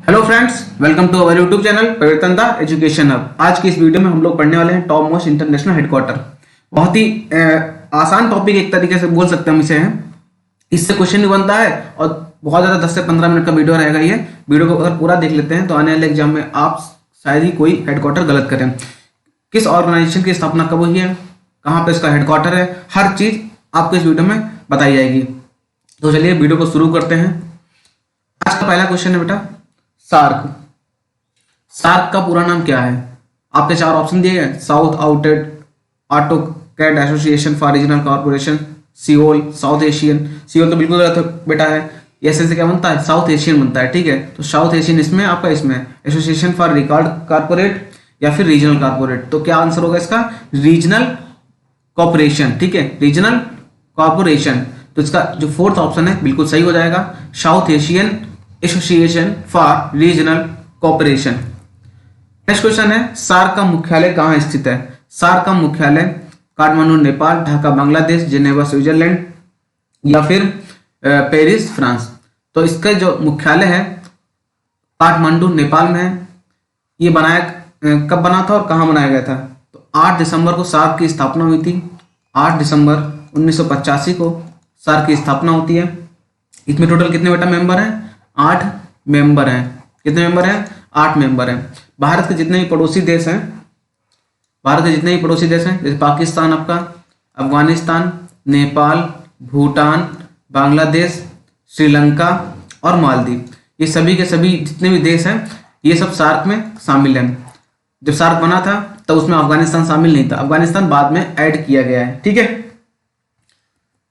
Hello friends, welcome to our YouTube channel Parivartanta education hub. आज की इस वीडियो में हम लोग पढ़ने वाले हैं टॉप मोस्ट इंटरनेशनल हेडक्वार्टर। बहुत ही आसान टॉपिक एक तरीके से बोल सकते हैं हम इसे हैं। इससे क्वेश्चन भी बनता है और बहुत ज़्यादा 10 से 15 मिनट का वीडियो रहेगा। ये वीडियो को अगर पूरा देख लेते हैं तो आने वाले एग्जाम में आप शायद ही कोई हेडक्वार्टर गलत करें। किस ऑर्गेनाइजेशन की स्थापना कब हुई है, कहाँ पे इसका हेडक्वार्टर है, हर चीज़ आपको इस वीडियो में बताई जाएगी। तो चलिए वीडियो को शुरू करते हैं। आज का पहला क्वेश्चन है बेटा, सार्क। सार्क का पूरा नाम क्या है? आपके चार ऑप्शन दिए गए, south आउटेड AutoCAD association for regional corporation, Seoul, south Asian. Seoul तो बिल्कुल गलत बेटा है। ऐसे से क्या बनता है? साउथ एशियन बनता है। ठीक है, तो साउथ एशियन इसमें, आपका इसमें एसोसिएशन फॉर रिकॉर्ड कॉर्पोरेट या फिर रीजनल कॉर्पोरेट। तो क्या आंसर होगा इसका? Regional corporation. ठीक है, रीजनल कॉर्पोरेशन। तो इसका जो फोर्थ ऑप्शन है बिल्कुल सही हो जाएगा, south Asian association for regional corporation. Next question है, सार्क का मुख्यालय कहाँ स्थित है? सार्क का मुख्यालय काठमांडू नेपाल, ढाका बांग्लादेश, जिनेवा स्विट्जरलैंड या फिर पेरिस फ्रांस। तो इसका जो मुख्यालय है काठमांडू नेपाल में है। ये बनाया कब बना था और कहाँ बनाया गया था? तो 8 दिसंबर को सार्क की स्थापना हुई थी। 8 दिसंबर 1985 को सार्क की स्थापना होती है। इसमें टोटल कितने बेटा मेंबर हैं? 8 मेंबर हैं। कितने मेंबर हैं? 8 मेंबर हैं। भारत के जितने भी पड़ोसी देश हैं, भारत के जितने भी पड़ोसी देश हैं, जैसे पाकिस्तान, आपका अफगानिस्तान, नेपाल, भूटान, बांग्लादेश, श्रीलंका और मालदीव, ये सभी के सभी जितने भी देश हैं ये सब सार्क में शामिल हैं। जब सार्क बना था तब उसमें अफगानिस्तान शामिल नहीं था, अफगानिस्तान बाद में ऐड किया गया है। ठीक है,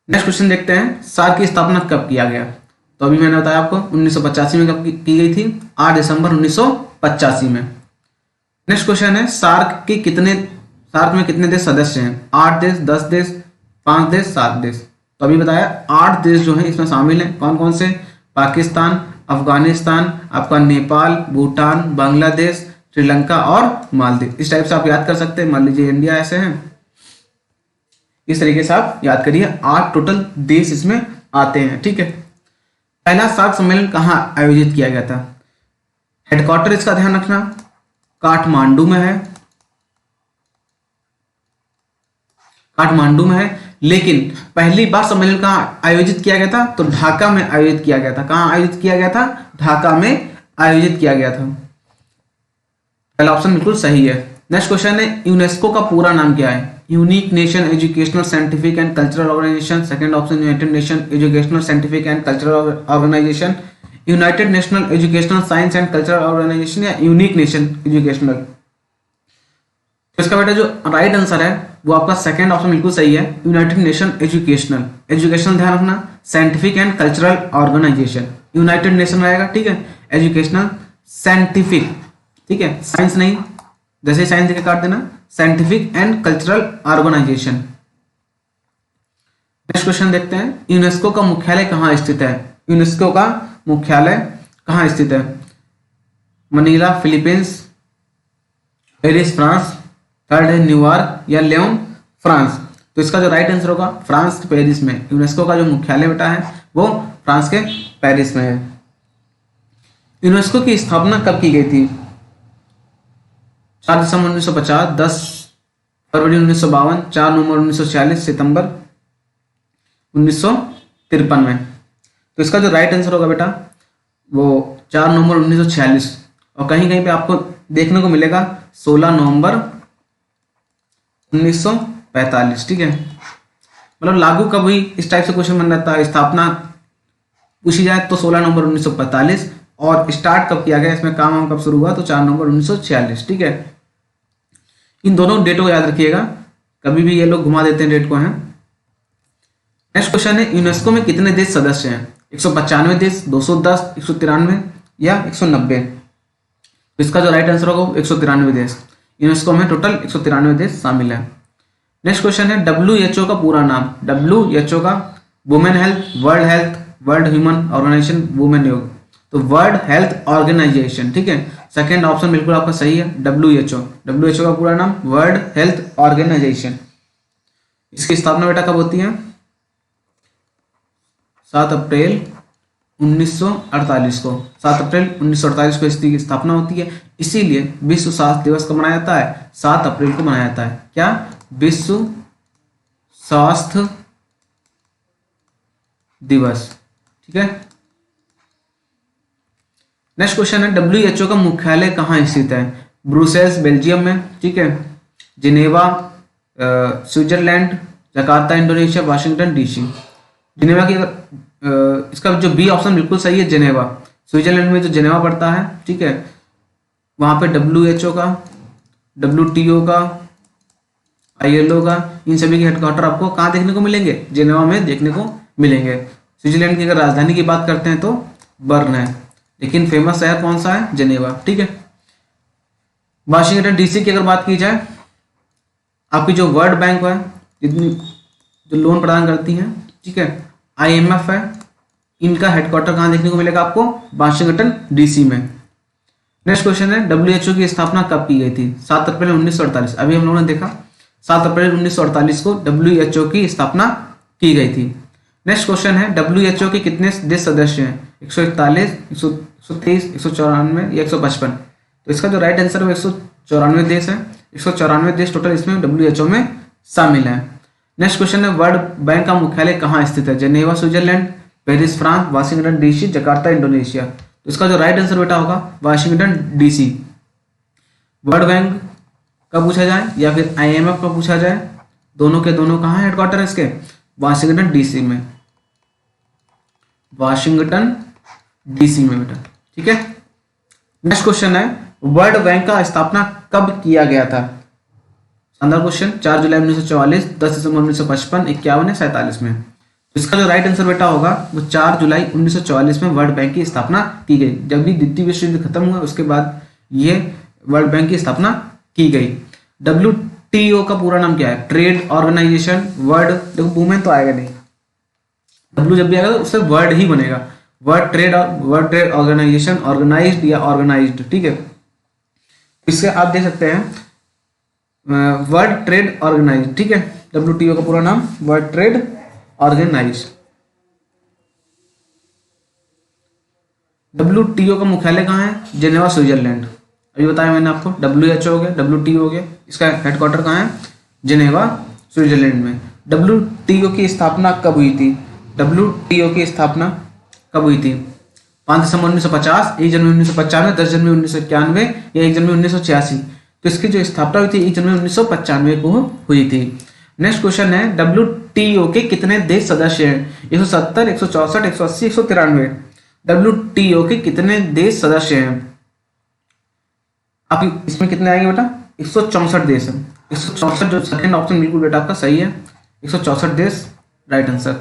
नेक्स्ट क्वेश्चन देखते हैं, सार्क की स्थापना कब किया गया? तो अभी मैंने बताया आपको 1985 में कब की गई थी? 8 दिसंबर 1985 में। नेक्स्ट क्वेश्चन है, सार्क में कितने देश सदस्य हैं? 8 देश, 10 देश, 5 देश, 7 देश। तो अभी बताया 8 देश जो हैं इसमें शामिल हैं। कौन कौन से? पाकिस्तान, अफगानिस्तान, आपका नेपाल, भूटान, बांग्लादेश, श्रीलंका और मालदीव। इस टाइप से आप याद कर सकते हैं। मान लीजिए इंडिया ऐसे हैं, इस तरीके से आप याद करिए। 8 टोटल देश इसमें आते हैं। ठीक है, पहला सार्क सम्मेलन कहाँ आयोजित किया गया था? हेडक्वार्टर इसका ध्यान रखना काठमांडू में है, काठमांडू में है। लेकिन पहली बार सम्मेलन कहाँ आयोजित किया गया था? तो ढाका में आयोजित किया गया था। कहाँ आयोजित किया गया था? ढाका में आयोजित किया गया था। पहला ऑप्शन बिल्कुल सही है। नेक्स्ट क्वेश्चन है, यूनेस्को का पूरा नाम क्या है? Unique Nation Educational Scientific and Cultural Organization. Second option United Nation Educational Scientific and Cultural Organization, United National Educational Science and Cultural Organization या यूनिक नेशन एजुकेशनल। तो इसका बेटा जो राइट आंसर है वो आपका सेकंड ऑप्शन बिल्कुल सही है, यूनाइटेड नेशन एजुकेशनल। एजुकेशनल ध्यान रखना, Scientific and Cultural Organization, United Nation रहेगा। ठीक है, एजुकेशनल साइंटिफिक, ठीक है, साइंस नहीं, जैसे साइंस देकर काट देना, Scientific and Cultural Organization. Next question देखते हैं, यूनेस्को का मुख्यालय कहाँ स्थित है? यूनेस्को का मुख्यालय कहाँ स्थित है? Manila Philippines, Paris France, third है न्यूयॉर्क या लियोन फ्रांस। तो इसका जो राइट आंसर होगा फ्रांस के पेरिस में। यूनेस्को का जो मुख्यालय बेटा है वो फ्रांस के पेरिस में है। यूनेस्को की स्थापना कब की गई थी? 4 दिसंबर 1950, 10 फरवरी 1952, 4 नवंबर 1946, सितंबर 1953 में। तो इसका जो राइट आंसर होगा बेटा वो 4 नवंबर 1946, और कहीं कहीं पे आपको देखने को मिलेगा 16 नवंबर 1945। ठीक है, मतलब लागू कब हुई इस टाइप से क्वेश्चन बन जाता है। स्थापना पूछी जाए तो 16 नवंबर 1945, और स्टार्ट कब किया गया, इसमें काम कब शुरू हुआ, तो 4 नवंबर 1946। ठीक है, इन दोनों डेटों को याद रखिएगा, कभी भी ये लोग घुमा देते हैं डेट को। हैं नेक्स्ट क्वेश्चन है, यूनेस्को में कितने देश सदस्य हैं? 195 देश, 210, 193 या 190। तो इसका जो राइट आंसर होगा 193 देश। यूनेस्को में टोटल 193 देश शामिल है। नेक्स्ट क्वेश्चन है, WHO का पूरा नाम? WHO का Women Health, World Human Organization, Women योग, तो वर्ल्ड हेल्थ ऑर्गेनाइजेशन। ठीक है, सेकेंड ऑप्शन बिल्कुल आपका सही है, WHO का पूरा नाम वर्ल्ड हेल्थ ऑर्गेनाइजेशन। इसकी स्थापना बेटा कब होती है? 7 अप्रैल 1948 को, 7 अप्रैल 1948 को इसकी स्थापना होती है। इसीलिए विश्व स्वास्थ्य दिवस कब मनाया जाता है? 7 अप्रैल को मनाया जाता है। क्या? विश्व स्वास्थ्य दिवस। ठीक है। नेक्स्ट क्वेश्चन है WHO का मुख्यालय कहाँ स्थित है? ब्रुसेल्स बेल्जियम में, ठीक है, Geneva Switzerland, Jakarta Indonesia, Washington DC. Geneva की इसका जो बी ऑप्शन बिल्कुल सही है, जिनेवा। स्विट्जरलैंड में जो जिनेवा पड़ता है, ठीक है, वहां पे WHO का, WTO का, ILO का, इन सभी के हेडक्वार्टर आपको कहाँ देखने को मिलेंगे? जिनेवा में देखने को मिलेंगे। स्विट्जरलैंड की अगर राजधानी की बात करते हैं तो बर्न है, लेकिन फेमस शहर कौन सा है? जिनेवा। ठीक है। वाशिंगटन डीसी की अगर बात की जाए, आपकी जो वर्ल्ड बैंक है, जितनी जो लोन प्रदान करती हैं, ठीक है, IMF है, इनका हेडक्वार्टर कहाँ देखने को मिलेगा आपको? वाशिंगटन डीसी में। नेक्स्ट क्वेश्चन है WHO की स्थापना कब की गई थी? 7 अप्रैल 1948। अभी हम लोगों ने देखा 7 अप्रैल 1948 को WHO की स्थापना की गई थी। नेक्स्ट क्वेश्चन है WHO के कितने देश सदस्य हैं? 141, 123, 194 या 155? तो इसका जो राइट आंसर है 194 देश है। 194 देश टोटल इसमें WHO में शामिल है। नेक्स्ट क्वेश्चन है वर्ल्ड बैंक का मुख्यालय कहाँ स्थित है? Geneva Switzerland, Paris France, Washington DC, Jakarta Indonesia. तो इसका जो राइट आंसर बेटा होगा वाशिंगटन डीसी। वर्ल्ड बैंक का पूछा जाए या फिर IMF का पूछा जाए, दोनों के दोनों कहाँ हेडक्वार्टर है इसके? वाशिंगटन डीसी में, वाशिंगटन डीसी में बेटा। ठीक है। नेक्स्ट क्वेश्चन है वर्ल्ड बैंक का स्थापना कब किया गया था? शानदार क्वेश्चन। 4 जुलाई 1944, 10 दिसंबर 1955, 51 या 47 में। तो इसका जो राइट आंसर बेटा होगा वो 4 जुलाई 1944 में वर्ल्ड बैंक की स्थापना की गई। जब भी द्वितीय विश्व युद्ध खत्म हुआ उसके बाद ये वर्ल्ड बैंक की स्थापना की गई। WTO का पूरा नाम क्या है? ट्रेड ऑर्गेनाइजेशन वर्ल्ड, देखो वुमेन तो आएगा नहीं, W जब भी आएगा तो उससे वर्ड ही बनेगा, वर्ल्ड ट्रेड ऑर्गेनाइजेशन, ऑर्गेनाइज्ड या ऑर्गेनाइज्ड। ठीक है। इससे आप देख सकते हैं वर्ल्ड ट्रेड ऑर्गेनाइज। ठीक है। WTO का पूरा नाम वर्ल्ड ट्रेड ऑर्गेनाइज। WTO का मुख्यालय कहाँ है? Geneva Switzerland. अभी बताया मैंने आपको, WHO हो गया, WTO हो गया, इसका हेडक्वार्टर कहाँ है? जेनेवा स्विट्जरलैंड में। WTO की स्थापना कब हुई थी? WTO की स्थापना कब हुई थी? 5 दिसंबर 1950, 1 जनवरी 1995, 10 जनवरी 1991 या 1 जनवरी 1986? तो इसकी जो स्थापना हुई थी 1 जनवरी 1995 को हुई थी। नेक्स्ट क्वेश्चन है WTO के कितने देश सदस्य हैं? 170, 164, 180, 193। WTO के कितने देश सदस्य हैं? आप इसमें कितने आएंगे बेटा? 164 देश है। 164 जो सेकंड ऑप्शन बिल्कुल बेटा आपका सही है, 164 देश राइट आंसर।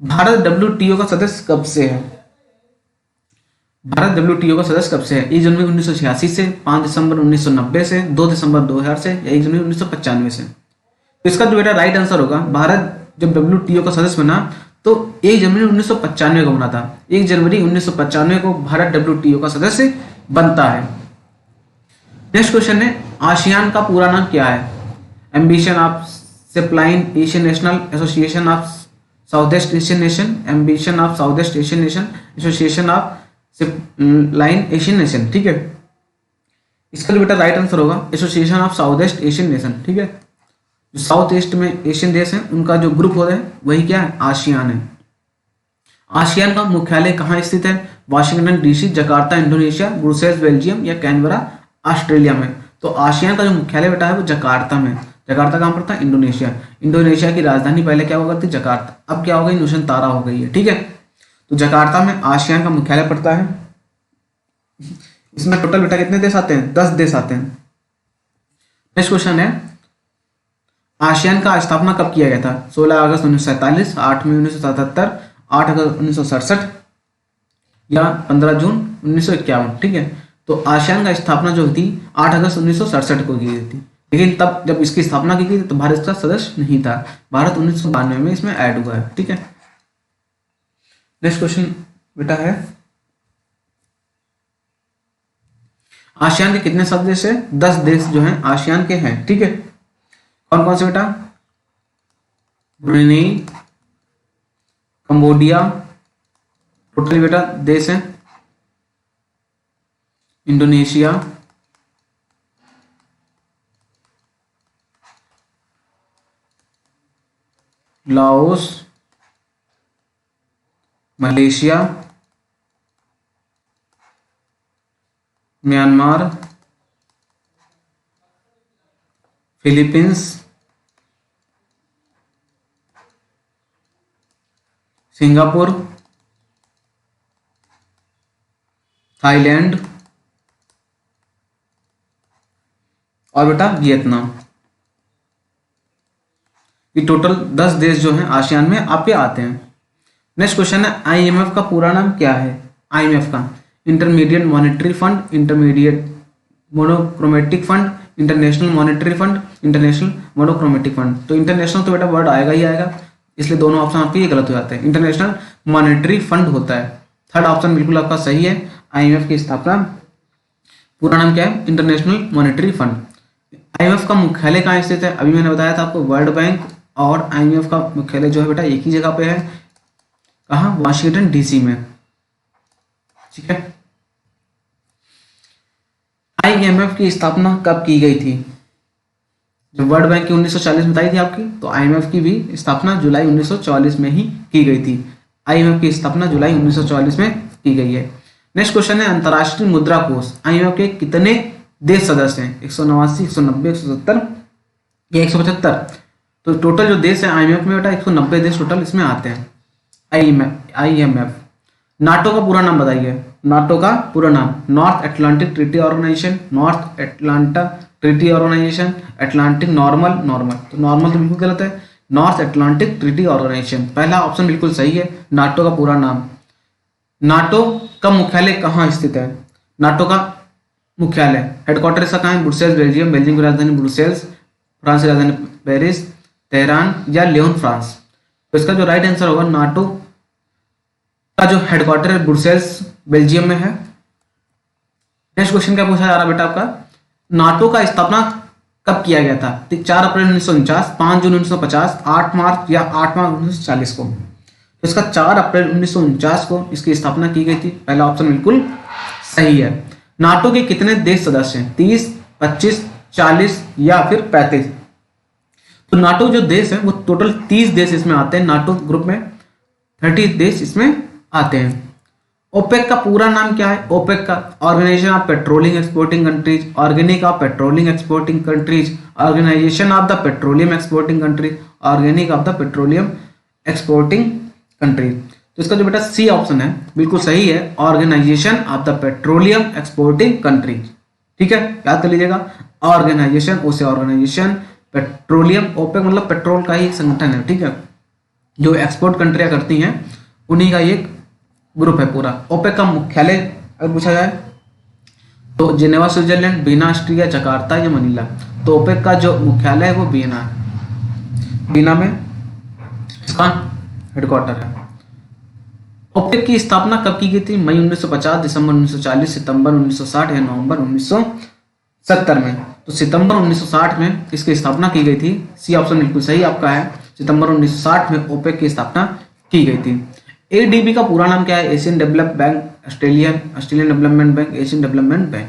भारत WTO का सदस्य कब से है? भारत WTO का सदस्य कब से है? 1 जनवरी 1986 से, 5 दिसंबर 1990 से, 2 दिसंबर 2000 से या 1 जनवरी 1995 से? तो इसका जो बेटा राइट आंसर होगा, भारत जब WTO का सदस्य बना तो 1 जनवरी 1995 को बना था। 1 जनवरी 1995 को भारत WTO का सदस्य बनता है। नेक्स्ट क्वेश्चन है आसियान का पूरा नाम क्या है? एम्बिशन ऑफ सप्लाइन Asian national association of south east Asian nation, ambition of south east Asian nation, association of line Asian nation. ठीक है। इसका जो बेटा राइट आंसर होगा association of south east Asian nation. ठीक है। जो साउथ ईस्ट में एशियन देश हैं उनका जो ग्रुप होता है वही क्या है? आसियान है। आसियान का मुख्यालय कहाँ स्थित है? Washington DC, Jakarta Indonesia, Brussels Belgium या कैनबरा ऑस्ट्रेलिया में? तो आसियान का जो मुख्यालय बेटा है वो जकार्ता में। जकार्ता कहाँ पड़ता है? इंडोनेशिया। इंडोनेशिया की राजधानी पहले क्या हुआ करती? जकार्ता, अब क्या हो गई? नुसेंतारा हो गई है। ठीक है। तो जकार्ता में आसियान का मुख्यालय पड़ता है। इसमें टोटल बेटा कितने देश आते हैं? 10 देश आते हैं। नेक्स्ट क्वेश्चन है आसियान का स्थापना कब किया गया था? 16 अगस्त 1947, 8 मई 1977, 8 अगस्त 1967 या 15 जून 1951। ठीक है। तो आसियान का स्थापना जो थी 8 अगस्त 1967 को की गई थी, लेकिन तब जब इसकी स्थापना की गई तो भारत इसका सदस्य नहीं था। भारत 1992 में इसमें ऐड हुआ है। ठीक है। नेक्स्ट क्वेश्चन बेटा है आसियान के कितने सदस्य हैं? 10 देश जो हैं आसियान के हैं। ठीक है। कौन कौन से बेटा? ब्रुनेई, कंबोडिया, टोटल बेटा देश है Indonesia, Laos, Malaysia, Myanmar, Philippines, Singapore, Thailand और बेटा वियतनाम। ये टोटल 10 देश जो हैं आसियान में आपके आते हैं। नेक्स्ट क्वेश्चन है आईएमएफ का पूरा नाम क्या है? आईएमएफ का intermediate monetary fund, intermediate monochromatic fund, international monetary fund, international monochromatic fund. तो इंटरनेशनल तो बेटा वर्ड आएगा ही आएगा, इसलिए दोनों ऑप्शन आपके ये गलत हो जाते हैं। इंटरनेशनल मॉनेटरी फंड होता है। थर्ड ऑप्शन बिल्कुल आपका सही है। आईएमएफ की स्थापना पूरा नाम क्या है? International monetary fund. आईएमएफ का मुख्यालय कहाँ स्थित है? अभी मैंने बताया था आपको, वर्ल्ड बैंक और आईएमएफ का मुख्यालय जो है बेटा एक ही जगह पे है। कहाँ? वाशिंगटन डीसी में। ठीक है। आईएमएफ की स्थापना कब की गई थी? जब वर्ल्ड बैंक की 1940 में बताई थी आपकी, तो आईएमएफ की भी स्थापना जुलाई 1944 में ही की गई थी। आईएमएफ की स्थापना जुलाई 1944 में की गई है। नेक्स्ट क्वेश्चन है अंतर्राष्ट्रीय मुद्रा कोष। आईएमएफ के कितने देश सदस्य हैं? 189, 190, 170 या 175? तो टोटल जो देश है आईएमएफ में बेटा 190 देश टोटल इसमें आते हैं। आईएमएफ। नाटो का पूरा नाम बताइए। नाटो का पूरा नाम North Atlantic Treaty Organization, North Atlanta Treaty Organization, Atlantic normal. तो नॉर्मल तो बिल्कुल गलत है, नॉर्थ अटलांटिक ट्रीटी ऑर्गेनाइजेशन। पहला ऑप्शन बिल्कुल सही है, नाटो का पूरा नाम। नाटो का मुख्यालय कहाँ स्थित है? नाटो का मुख्यालय हेडक्वार्टर इसका कहाँ है? ब्रुसेल्स बेल्जियम, बेल्जियम की राजधानी ब्रुसेल्स, फ्रांस की राजधानी पेरिस, तेहरान या लियोन फ्रांस। तो इसका जो राइट आंसर होगा नाटो का जो हेडक्वार्टर है ब्रुसेल्स बेल्जियम में है। नेक्स्ट क्वेश्चन क्या पूछा जा रहा है बेटा आपका? नाटो का स्थापना कब किया गया था? 4 अप्रैल 1949, 5 जून 1950, 8 मार्च या 8 मार्च 1940 को। तो इसका 4 अप्रैल 1949 को इसकी स्थापना की गई थी। पहला ऑप्शन बिल्कुल सही है। नाटो के कितने देश सदस्य हैं? 30, 25, 40 या फिर 35? तो नाटो जो देश है वो टोटल 30 देश इसमें आते हैं। नाटो ग्रुप में 30 देश इसमें आते हैं। ओपेक का पूरा नाम क्या है? ओपेक का Organization of Petroleum Exporting Countries, Organic of Petroleum Exporting Countries, Organization of the Petroleum Exporting Countries, Organic of the Petroleum Exporting Countries. तो इसका जो बेटा सी ऑप्शन है बिल्कुल सही है, Organization of the Petroleum Exporting Countries. ठीक है, याद कर लीजिएगा, ऑर्गेनाइजेशन, उसे ऑर्गेनाइजेशन, पेट्रोलियम, ओपेक मतलब पेट्रोल का ही एक संगठन है। ठीक है, जो एक्सपोर्ट कंट्रियां करती हैं उन्हीं का एक ग्रुप है पूरा। ओपेक का मुख्यालय अगर पूछा जाए तो जिनेवा स्विट्जरलैंड, बीना ऑस्ट्रिया, जकार्ता या मनीला। तो ओपेक का जो मुख्यालय है वो बीना है, बीना में इसका हेडक्वार्टर है। ओपेक की स्थापना कब की गई थी? मई 1950, दिसंबर 1940, सितंबर 1960 या नवंबर 1970 में। तो सितंबर 1960 में इसकी स्थापना की गई थी। सी ऑप्शन बिल्कुल सही आपका है, सितंबर 1960 में ओपेक की स्थापना की गई थी। एडीबी का पूरा नाम क्या है? Asian develop bank, Australian development bank, Asian development bank.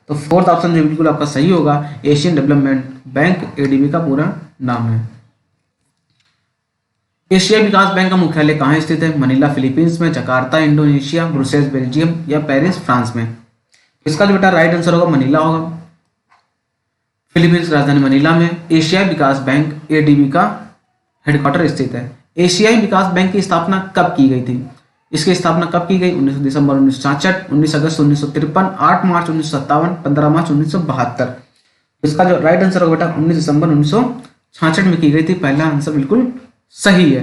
तो फोर्थ ऑप्शन जो बिल्कुल आपका सही होगा, एशियन डेवलपमेंट बैंक एडीबी का पूरा नाम है। एशियाई विकास बैंक का मुख्यालय कहाँ स्थित है? मनीला फिलीपींस में, जकार्ता इंडोनेशिया, ब्रुसेल्स बेल्जियम या पेरिस फ्रांस में। इसका जो बेटा राइट आंसर होगा मनीला होगा, फिलीपींस राजधानी मनीला में एशियाई विकास बैंक एडीबी का हेडक्वार्टर स्थित है। एशियाई विकास बैंक की स्थापना कब की गई थी? इसकी स्थापना कब की गई? 19 दिसंबर 1966, 19 अगस्त 1953, 8 मार्च 1957, 15 मार्च 1972। इसका जो राइट आंसर होगा बेटा 19 दिसंबर 1966 में की गई थी। पहला आंसर बिल्कुल सही है।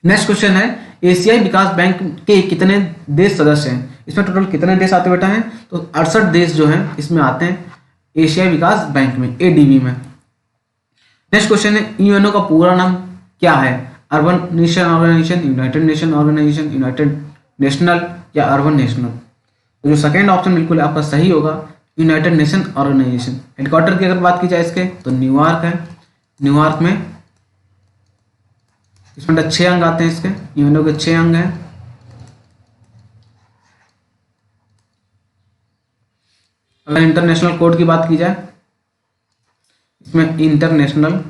नेक्स्ट क्वेश्चन है एशियाई विकास बैंक के कितने देश सदस्य हैं? इसमें टोटल कितने देश आते बेटा हैं? तो 68 देश जो हैं इसमें आते हैं एशियाई विकास बैंक में, एडीबी में। नेक्स्ट क्वेश्चन है यूएनओ का पूरा नाम क्या है? Urban Nation Organization, United Nation Organization, United National या अर्बन नेशनल। तो जो सेकेंड ऑप्शन बिल्कुल आपका सही होगा, यूनाइटेड नेशन ऑर्गेनाइजेशन। हेडक्वार्टर की अगर बात की जाए इसके तो न्यूयॉर्क है, न्यूयॉर्क में। इसमें 6 अंग आते हैं इसके, यूएनओ के 6 अंग हैं। अगर इंटरनेशनल कोड की बात की जाए, इसमें इंटरनेशनल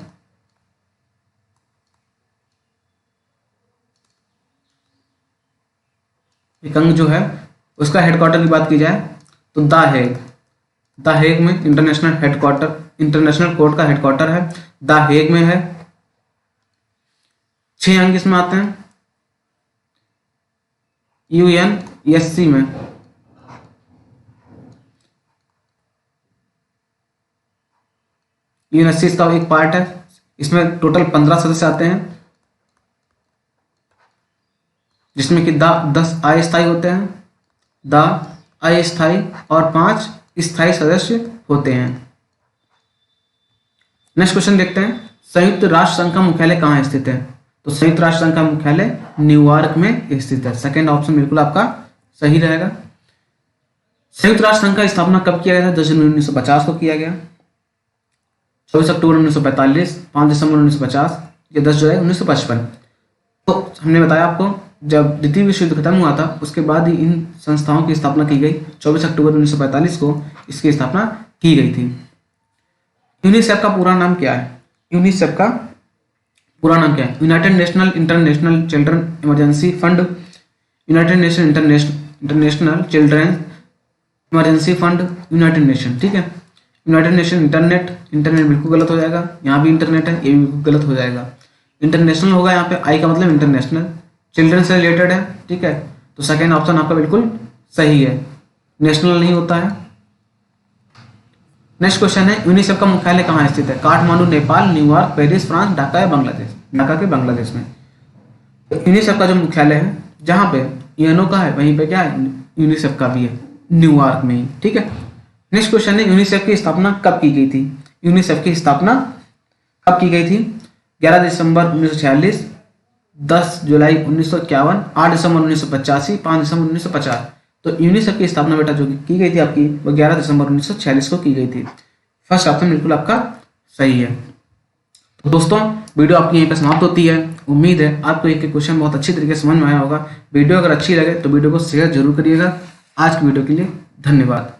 एक अंग जो है उसका हेडक्वार्टर की बात की जाए तो द हेग, द हेग में इंटरनेशनल हेडक्वार्टर, इंटरनेशनल कोर्ट का हेडक्वार्टर है, द हेग में है। 6 अंग इसमें आते हैं यूएनएससी में, यूएनएससी इसका एक पार्ट है। इसमें टोटल 15 सदस्य आते हैं, जिसमें कि 10 अस्थायी होते हैं, 10 अस्थायी और 5 स्थायी सदस्य होते हैं। नेक्स्ट क्वेश्चन देखते हैं, संयुक्त राष्ट्र संघ का मुख्यालय कहाँ स्थित है? तो संयुक्त राष्ट्र संघ का मुख्यालय न्यूयॉर्क में स्थित है। सेकेंड ऑप्शन बिल्कुल आपका सही रहेगा। संयुक्त राष्ट्र संघ का स्थापना कब किया गया था? 10 जनवरी 1950 को किया गया। 24 अक्टूबर 1945, 5 दिसंबर 1950 या 10 जुलाई 1955। तो हमने बताया आपको, जब द्वितीय विश्व युद्ध खत्म हुआ था उसके बाद ही इन संस्थाओं की स्थापना की गई। 24 अक्टूबर 1945 को इसकी स्थापना की गई थी। यूनिसेफ का पूरा नाम क्या है? यूनिसेफ का पूरा नाम क्या है? United national international children emergency fund, United nation international children emergency fund, United nation. ठीक है, यूनाइटेड नेशन इंटरनेट, इंटरनेट बिल्कुल गलत हो जाएगा, यहाँ भी इंटरनेट है, ये भी बिल्कुल गलत हो जाएगा। इंटरनेशनल होगा यहाँ पे, आई का मतलब इंटरनेशनल, चिल्ड्रन से रिलेटेड है। ठीक है, तो सेकेंड ऑप्शन आपका बिल्कुल सही है, नेशनल नहीं होता है। नेक्स्ट क्वेश्चन है, यूनिसेफ का मुख्यालय कहाँ स्थित है? Kathmandu Nepal, New York, Paris France, Dhaka या बांग्लादेश? ढाका के बांग्लादेश में। तो यूनिसेफ का जो मुख्यालय है, जहाँ पे यूएनओ का है वहीं पे क्या है, यूनिसेफ का भी है, न्यूयॉर्क में ही। ठीक है, नेक्स्ट क्वेश्चन है, यूनिसेफ की स्थापना कब की गई थी? यूनिसेफ की स्थापना कब की गई थी? 11 दिसंबर 1946, 10 जुलाई 1951, 8 दिसंबर 1985, 5 दिसंबर 1950। तो यूनिसेफ की स्थापना बेटा जो की गई थी आपकी, वो 11 दिसंबर 1946 को की गई थी। फर्स्ट ऑप्शन बिल्कुल आपका सही है। तो दोस्तों, वीडियो आपकी यहीं पर समाप्त होती है। उम्मीद है आपको एक क्वेश्चन बहुत अच्छी तरीके से समझ में आया होगा। वीडियो अगर अच्छी लगे तो वीडियो को शेयर जरूर करिएगा। आज की वीडियो के लिए धन्यवाद।